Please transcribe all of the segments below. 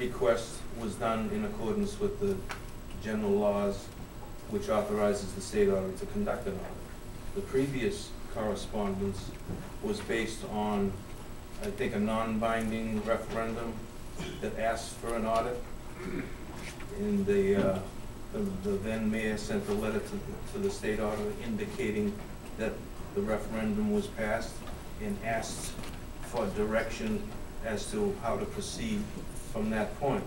request was done in accordance with the general laws which authorizes the state auditor to conduct an audit. The previous correspondence was based on, I think, a non-binding referendum that asked for an audit. And the then mayor sent a letter to the state auditor indicating that the referendum was passed and asked for direction as to how to proceed from that point.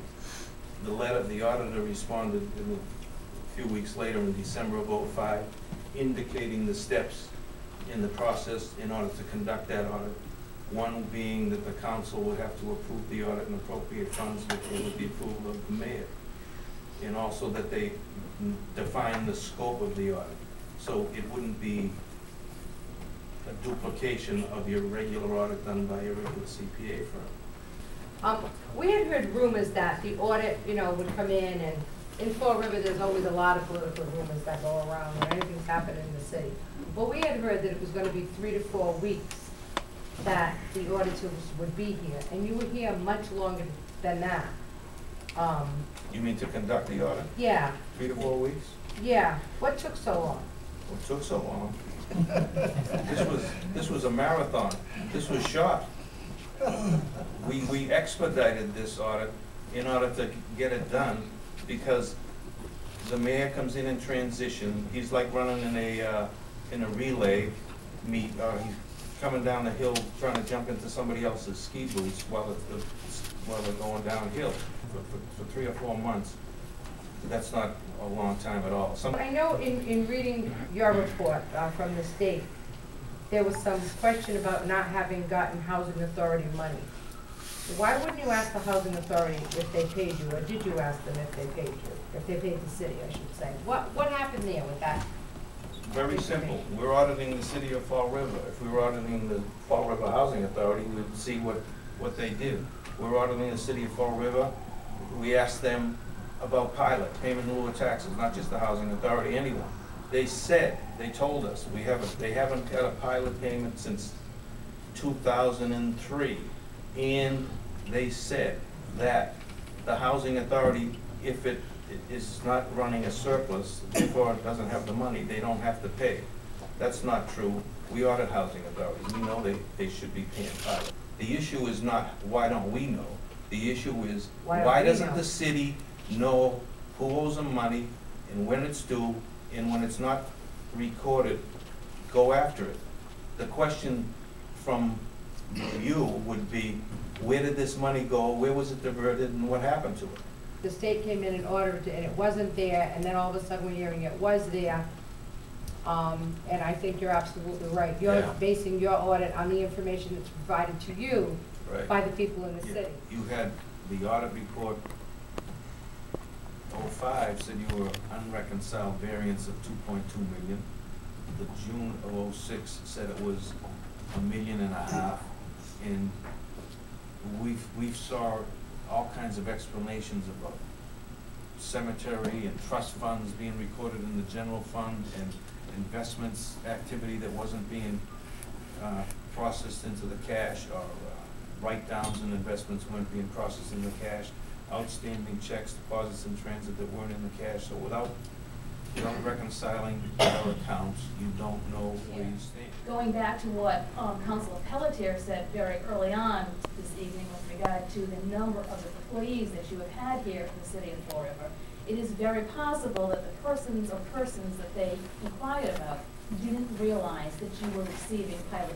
The auditor responded a few weeks later in December of '05, indicating the steps in the process in order to conduct that audit. One being that the council would have to approve the audit and appropriate funds with the approval of the mayor. And also that they define the scope of the audit. So it wouldn't be a duplication of your regular audit done by your regular CPA firm. We had heard rumors that the audit, would come in, and in Fall River there's always a lot of political rumors that go around when anything's happening in the city. But we had heard that it was going to be 3 to 4 weeks that the auditors would be here, and you were here much longer than that. You mean to conduct the audit? Yeah. 3 to 4 weeks? Yeah. What took so long? What took so long? This was a marathon. This was short. We expedited this audit in order to get it done because the mayor comes in transition. He's like running in a relay meet, or he's coming down the hill trying to jump into somebody else's ski boots while they're going downhill for 3 or 4 months. That's not a long time at all. I know in reading your report from the state, there was some question about not having gotten housing authority money. Why wouldn't you ask the housing authority if they paid you, or did you ask them if they paid you? If they paid the city, I should say. What happened there with that? Very simple. We're auditing the city of Fall River. If we were auditing the Fall River Housing Authority, we would see what they did. We're auditing the city of Fall River. We asked them about pilot, payment in lieu of taxes, not just the housing authority, anyone. They told us, they haven't got a pilot payment since 2003. And they said that the housing authority, if it is not running a surplus, therefore it doesn't have the money, they don't have to pay. That's not true. We audit housing authorities. We know they should be paying pilot. The issue is not why don't we know. The issue is why doesn't the city know who owes them money and when it's due, and when it's not recorded, go after it. The question from you would be, where did this money go, where was it diverted, and what happened to it? The state came in and ordered it, and it wasn't there, and then all of a sudden we're hearing it was there. And I think you're absolutely right. You're basing your audit on the information that's provided to you by the people in the city. You had the audit report 05 said you were unreconciled variance of 2.2 million. The June of 06 said it was $1.5 million, and we've saw all kinds of explanations about cemetery and trust funds being recorded in the general fund and investments activity that wasn't being processed into the cash, or write-downs and investments weren't being processed in the cash, outstanding checks, deposits in transit that weren't in the cash. So without reconciling our accounts, you don't know where you stand. Going back to what Councilor Pelletier said very early on this evening with regard to the number of employees that you have had here in the city of Fall River, it is very possible that the persons that they inquired about didn't realize that you were receiving pilot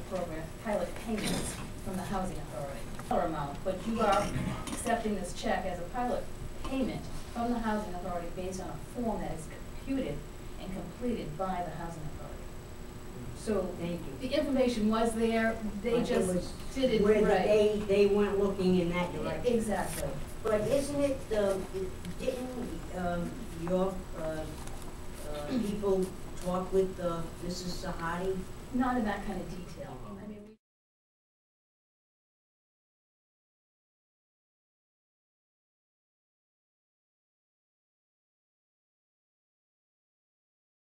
payments from the housing authority. Amount, but you are accepting this check as a pilot payment from the housing authority based on a form that is computed and completed by the housing authority. So the information was there, they just did it right. They weren't looking in that direction. Exactly. But isn't it, didn't your people talk with Mrs. Sahadi? Not in that kind of detail.